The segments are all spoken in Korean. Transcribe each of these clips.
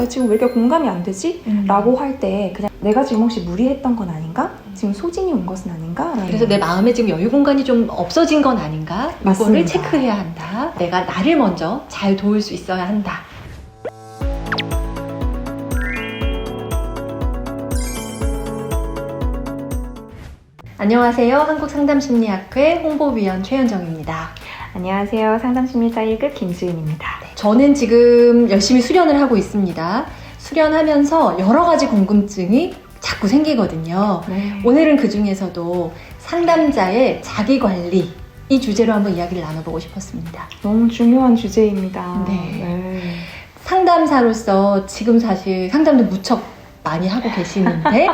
나 지금 왜 이렇게 공감이 안 되지? 라고 할 때 그냥 내가 지금 혹시 무리했던 건 아닌가? 지금 소진이 온 것은 아닌가? 그래서 내 마음에 지금 여유 공간이 좀 없어진 건 아닌가? 이거를 맞습니다. 체크해야 한다. 내가 나를 먼저 잘 도울 수 있어야 한다. 안녕하세요. 한국상담심리학회 홍보위원 최현정입니다. 안녕하세요. 상담심리사 1급 김수인입니다. 저는 지금 열심히 수련을 하고 있습니다. 수련하면서 여러 가지 궁금증이 자꾸 생기거든요. 네. 오늘은 그 중에서도 상담자의 자기관리 이 주제로 한번 이야기를 나눠보고 싶었습니다. 너무 중요한 주제입니다. 네. 상담사로서 지금 사실 상담도 무척 많이 하고 계시는데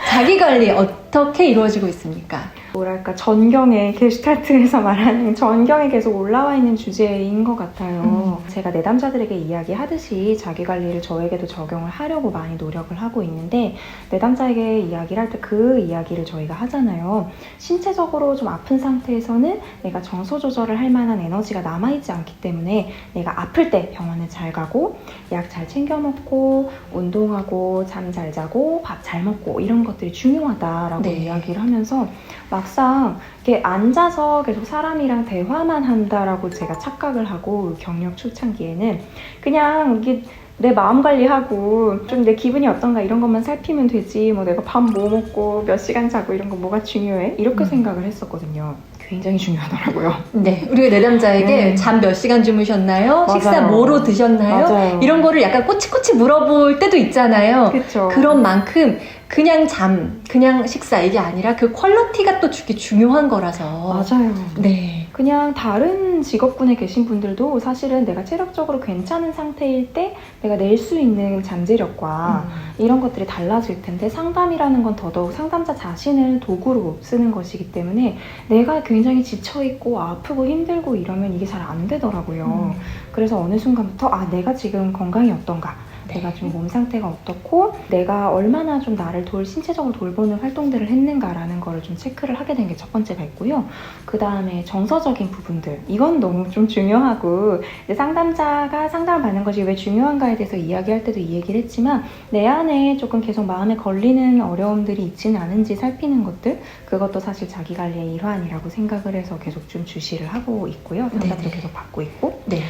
자기관리 어떻게 이루어지고 있습니까? 뭐랄까 전경에 게슈탈트에서 말하는 전경에 계속 올라와 있는 주제인 것 같아요. 제가 내담자들에게 이야기하듯이 자기관리를 저에게도 적용을 하려고 많이 노력을 하고 있는데 내담자에게 이야기를 할 때 그 이야기를 저희가 하잖아요. 신체적으로 좀 아픈 상태에서는 내가 정서 조절을 할 만한 에너지가 남아있지 않기 때문에 내가 아플 때 병원에 잘 가고 약 잘 챙겨 먹고 운동하고 잠 잘 자고 밥 잘 먹고 이런 것들이 중요하다라고 네. 이야기를 하면서 막상 이렇게 앉아서 계속 사람이랑 대화만 한다라고 제가 착각을 하고 경력 초창기에는 그냥 이게 내 마음 관리하고 좀 내 기분이 어떤가 이런 것만 살피면 되지 뭐 내가 밥 뭐 먹고 몇 시간 자고 이런 거 뭐가 중요해? 이렇게 생각을 했었거든요. 굉장히 중요하더라고요. 네, 우리가 내담자에게 네. 잠 몇 시간 주무셨나요? 맞아요. 식사 뭐로 드셨나요? 맞아요. 이런 거를 약간 꼬치꼬치 물어볼 때도 있잖아요. 그렇죠. 그런 만큼 그냥 잠, 그냥 식사 이게 아니라 그 퀄리티가 또 되게 중요한 거라서. 맞아요. 네. 그냥 다른 직업군에 계신 분들도 사실은 내가 체력적으로 괜찮은 상태일 때 내가 낼 수 있는 잠재력과 이런 것들이 달라질 텐데 상담이라는 건 더더욱 상담자 자신을 도구로 쓰는 것이기 때문에 내가 굉장히 지쳐있고 아프고 힘들고 이러면 이게 잘 안 되더라고요. 그래서 어느 순간부터 내가 지금 건강이 어떤가 내가 좀 몸 상태가 어떻고 내가 얼마나 좀 나를 신체적으로 돌보는 활동들을 했는가라는 거를 좀 체크를 하게 된 게 첫 번째가 있고요. 그 다음에 정서적인 부분들 이건 너무 좀 중요하고 상담자가 상담을 받는 것이 왜 중요한가에 대해서 이야기할 때도 이 얘기를 했지만 내 안에 조금 계속 마음에 걸리는 어려움들이 있지는 않은지 살피는 것들 그것도 사실 자기관리의 일환이라고 생각을 해서 계속 좀 주시를 하고 있고요. 상담도 계속 받고 있고 네.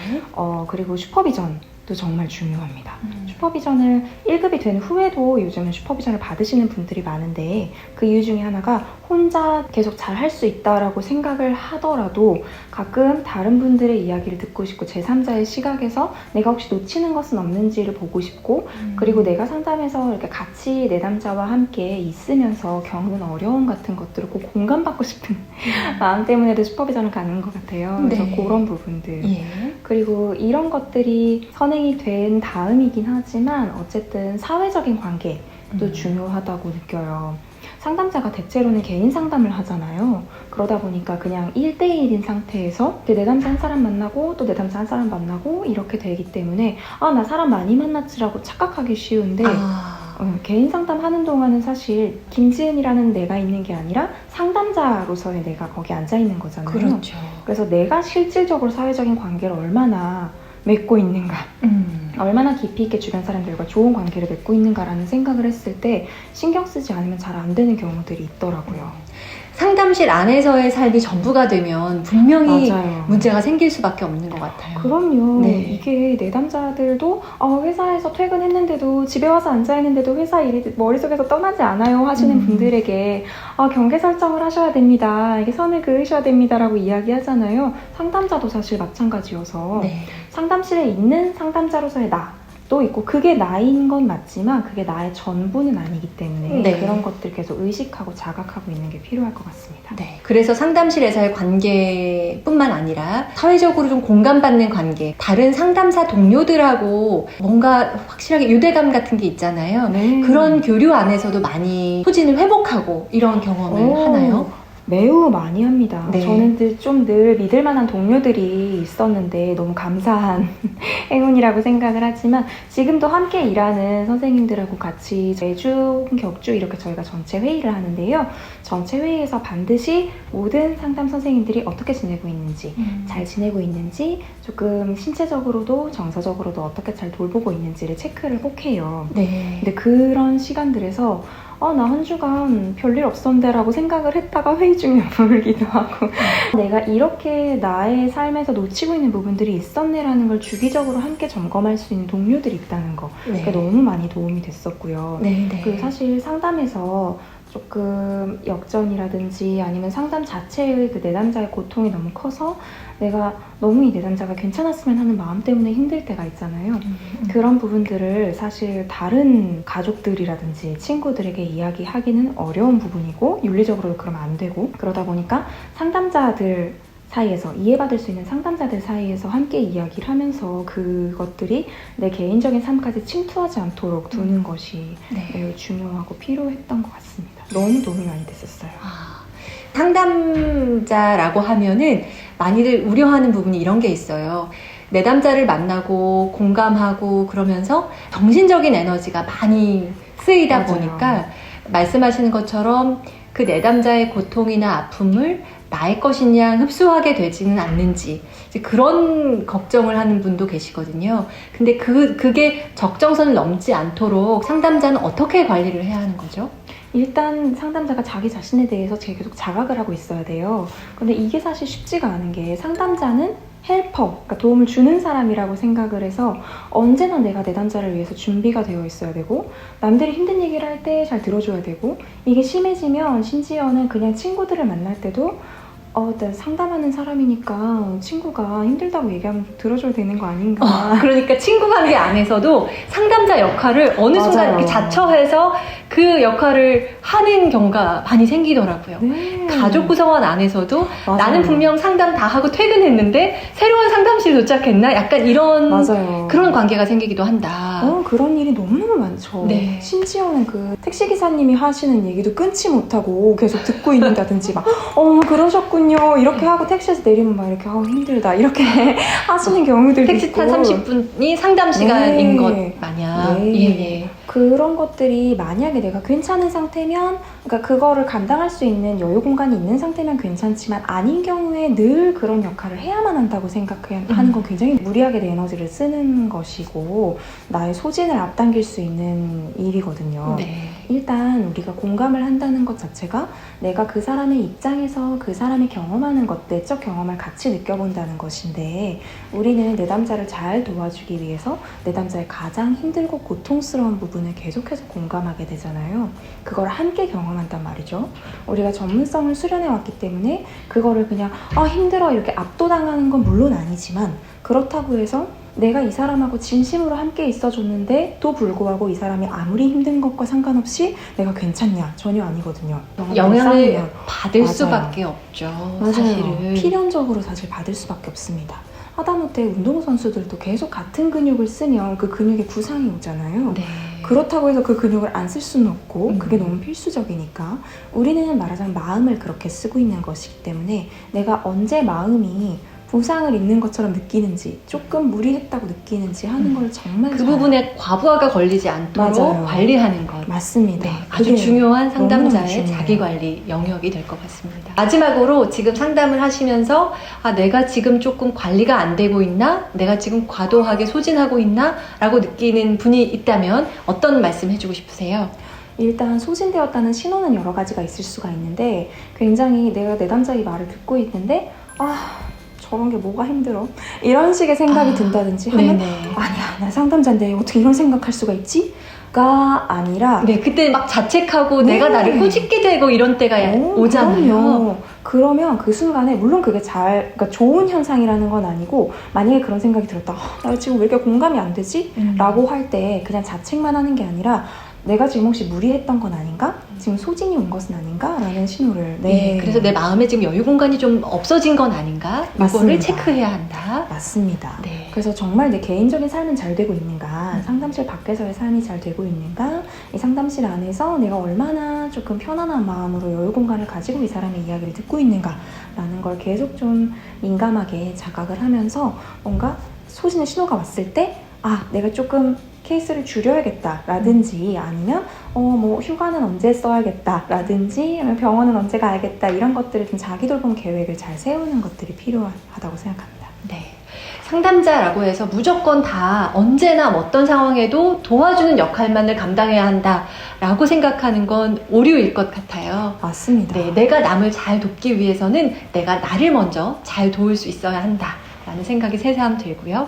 그리고 슈퍼비전도 정말 중요합니다. 슈퍼비전을 1급이 된 후에도 요즘은 슈퍼비전을 받으시는 분들이 많은데 그 이유 중에 하나가 혼자 계속 잘 할 수 있다라고 생각을 하더라도 가끔 다른 분들의 이야기를 듣고 싶고 제3자의 시각에서 내가 혹시 놓치는 것은 없는지를 보고 싶고 그리고 내가 상담해서 이렇게 같이 내담자와 함께 있으면서 겪는 어려움 같은 것들을 꼭 공감받고 싶은 마음 때문에도 슈퍼비전을 가는 것 같아요. 그래서 네. 그런 부분들 예. 그리고 이런 것들이 선행이 된 다음이긴 하지만 어쨌든 사회적인 관계도 중요하다고 느껴요. 상담자가 대체로는 개인 상담을 하잖아요. 그러다 보니까 그냥 1대1인 상태에서 내담자 한 사람 만나고 또 내담자 한 사람 만나고 이렇게 되기 때문에 나 사람 많이 만났지라고 착각하기 쉬운데 개인 상담하는 동안은 사실 김지은이라는 내가 있는 게 아니라 상담자로서의 내가 거기 앉아있는 거잖아요. 그렇죠. 그래서 내가 실질적으로 사회적인 관계를 얼마나 맺고 있는가 얼마나 깊이 있게 주변 사람들과 좋은 관계를 맺고 있는가라는 생각을 했을 때 신경 쓰지 않으면 잘 안 되는 경우들이 있더라고요. 상담실 안에서의 삶이 전부가 되면 분명히 맞아요. 문제가 생길 수밖에 없는 것 같아요. 그럼요. 네. 이게 내담자들도 회사에서 퇴근했는데도 집에 와서 앉아있는데도 회사 일이 머릿속에서 떠나지 않아요 하시는 분들에게 경계 설정을 하셔야 됩니다. 이게 선을 그으셔야 됩니다 라고 이야기하잖아요. 상담자도 사실 마찬가지여서 네. 상담실에 있는 상담자로서의 나도 있고 그게 나인 건 맞지만 그게 나의 전부는 아니기 때문에 네. 그런 것들 계속 의식하고 자각하고 있는 게 필요할 것 같습니다. 네. 그래서 상담실에서의 관계뿐만 아니라 사회적으로 좀 공감받는 관계, 다른 상담사 동료들하고 뭔가 확실하게 유대감 같은 게 있잖아요. 네. 그런 교류 안에서도 많이 소진을 회복하고 이런 경험을 하나요? 매우 많이 합니다. 네. 저는 좀 늘 믿을 만한 동료들이 있었는데 너무 감사한 행운이라고 생각을 하지만 지금도 함께 일하는 선생님들하고 같이 매주 격주 이렇게 저희가 전체 회의를 하는데요. 전체 회의에서 반드시 모든 상담 선생님들이 어떻게 지내고 있는지, 잘 지내고 있는지, 조금 신체적으로도 정서적으로도 어떻게 잘 돌보고 있는지를 체크를 꼭 해요. 네. 근데 그런 시간들에서 나 한 주간 별일 없었는데 라고 생각을 했다가 회의 중에 울기도 하고 내가 이렇게 나의 삶에서 놓치고 있는 부분들이 있었네라는 걸 주기적으로 함께 점검할 수 있는 동료들이 있다는 거 네. 그게 너무 많이 도움이 됐었고요. 네. 네. 그리고 사실 상담에서 조금 역전이라든지 아니면 상담 자체의 그 내담자의 고통이 너무 커서 내가 너무 이 내담자가 괜찮았으면 하는 마음 때문에 힘들 때가 있잖아요. 그런 부분들을 사실 다른 가족들이라든지 친구들에게 이야기하기는 어려운 부분이고 윤리적으로도 그러면 안 되고 그러다 보니까 상담자들 사이에서 이해받을 수 있는 상담자들 사이에서 함께 이야기를 하면서 그것들이 내 개인적인 삶까지 침투하지 않도록 두는 것이 네. 매우 중요하고 필요했던 것 같습니다. 너무 도움이 많이 됐었어요. 상담자라고 하면은 많이들 우려하는 부분이 이런 게 있어요. 내담자를 만나고 공감하고 그러면서 정신적인 에너지가 많이 쓰이다 맞아요. 보니까 말씀하시는 것처럼 그 내담자의 고통이나 아픔을 나의 것인 양 흡수하게 되지는 않는지 이제 그런 걱정을 하는 분도 계시거든요. 근데 그게 적정선을 넘지 않도록 상담자는 어떻게 관리를 해야 하는 거죠? 일단 상담자가 자기 자신에 대해서 계속 자각을 하고 있어야 돼요. 근데 이게 사실 쉽지가 않은 게 상담자는 헬퍼, 그러니까 도움을 주는 사람이라고 생각을 해서 언제나 내가 내담자를 위해서 준비가 되어 있어야 되고 남들이 힘든 얘기를 할 때 잘 들어줘야 되고 이게 심해지면 심지어는 그냥 친구들을 만날 때도 나 상담하는 사람이니까 친구가 힘들다고 얘기하면 들어줘야 되는 거 아닌가. 그러니까 친구 관계 안에서도 상담자 역할을 어느 순간 맞아요. 이렇게 자처해서 그 역할을 하는 경우가 많이 생기더라고요. 네. 가족 구성원 안에서도 맞아요. 나는 분명 상담 다 하고 퇴근했는데 새로운 상담실 도착했나? 약간 이런 맞아요. 그런 관계가 생기기도 한다. 그런 일이 너무 많죠. 네. 심지어는 그 택시기사님이 하시는 얘기도 끊지 못하고 계속 듣고 있는다든지 막, 그러셨군요. 이렇게 하고 택시에서 내리면 막 이렇게, 힘들다. 이렇게 하시는 경우들도 택시 있고. 탄 30분이 상담 시간인 네. 것 마냥. 네. 예. 그런 것들이 만약에 내가 괜찮은 상태면, 그러니까 그거를 감당할 수 있는 여유 공간이 있는 상태면 괜찮지만 아닌 경우에 늘 그런 역할을 해야만 한다고 생각하는 건 굉장히 무리하게 내 에너지를 쓰는 것이고 나의 소진을 앞당길 수 있는 일이거든요. 네. 일단 우리가 공감을 한다는 것 자체가 내가 그 사람의 입장에서 그 사람이 경험하는 것, 내적 경험을 같이 느껴본다는 것인데 우리는 내담자를 잘 도와주기 위해서 내담자의 가장 힘들고 고통스러운 부분을 계속해서 공감하게 되잖아요. 그걸 함께 경험한단 말이죠. 우리가 전문성을 수련해왔기 때문에 그거를 그냥 힘들어 이렇게 압도당하는 건 물론 아니지만 그렇다고 해서 내가 이 사람하고 진심으로 함께 있어줬는데 또 불구하고 이 사람이 아무리 힘든 것과 상관없이 내가 괜찮냐? 전혀 아니거든요. 영향을 싸우면. 받을 맞아요. 수밖에 없죠. 맞아요. 사실은. 필연적으로 사실 받을 수밖에 없습니다. 하다못해 운동선수들도 계속 같은 근육을 쓰면 그 근육에 부상이 오잖아요. 네. 그렇다고 해서 그 근육을 안 쓸 수는 없고 그게 너무 필수적이니까 우리는 말하자면 마음을 그렇게 쓰고 있는 것이기 때문에 내가 언제 마음이 부상을 입는 것처럼 느끼는지 조금 무리했다고 느끼는지 하는 걸 정말 그 잘 부분에 과부하가 걸리지 않도록 맞아요. 관리하는 것. 맞습니다. 네, 아주 그게 중요한 너무너무 상담자의 중요해요. 자기관리 영역이 될 것 같습니다. 마지막으로 지금 상담을 하시면서 내가 지금 조금 관리가 안 되고 있나? 내가 지금 과도하게 소진하고 있나? 라고 느끼는 분이 있다면 어떤 말씀 해주고 싶으세요? 일단 소진되었다는 신호는 여러 가지가 있을 수가 있는데 굉장히 내가 내담자의 말을 듣고 있는데 저런 게 뭐가 힘들어? 이런 식의 생각이 든다든지 하면 네네. 아니야 나 상담자인데 어떻게 이런 생각할 수가 있지? 가 아니라 네, 그때 막 자책하고 네. 내가 나를 꾸짖게 되고 이런 때가 오잖아요. 그럼요. 그러면 그 순간에 물론 그게 그러니까 좋은 현상이라는 건 아니고 만약에 그런 생각이 들었다. 나 지금 왜 이렇게 공감이 안 되지? 라고 할 때 그냥 자책만 하는 게 아니라 내가 지금 혹시 무리했던 건 아닌가? 지금 소진이 온 것은 아닌가? 라는 신호를 네, 그래서 내 마음에 지금 여유 공간이 좀 없어진 건 아닌가? 이거를 맞습니다. 체크해야 한다. 맞습니다. 네. 그래서 정말 내 개인적인 삶은 잘 되고 있는가, 상담실 밖에서의 삶이 잘 되고 있는가, 이 상담실 안에서 내가 얼마나 조금 편안한 마음으로 여유 공간을 가지고 이 사람의 이야기를 듣고 있는가라는 걸 계속 좀 민감하게 자각을 하면서 뭔가 소진의 신호가 왔을 때 내가 조금 케이스를 줄여야겠다라든지 아니면 뭐 휴가는 언제 써야겠다라든지 아니면 병원은 언제 가야겠다 이런 것들을 좀 자기 돌봄 계획을 잘 세우는 것들이 필요하다고 생각합니다. 네. 상담자라고 해서 무조건 다 언제나 어떤 상황에도 도와주는 역할만을 감당해야 한다라고 생각하는 건 오류일 것 같아요. 맞습니다. 네, 내가 남을 잘 돕기 위해서는 내가 나를 먼저 잘 도울 수 있어야 한다라는 생각이 새삼 들고요.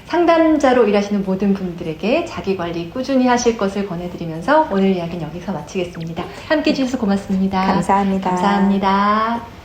상담자로 일하시는 모든 분들에게 자기관리 꾸준히 하실 것을 권해드리면서 오늘 이야기는 여기서 마치겠습니다. 함께해 주셔서 고맙습니다. 감사합니다. 감사합니다.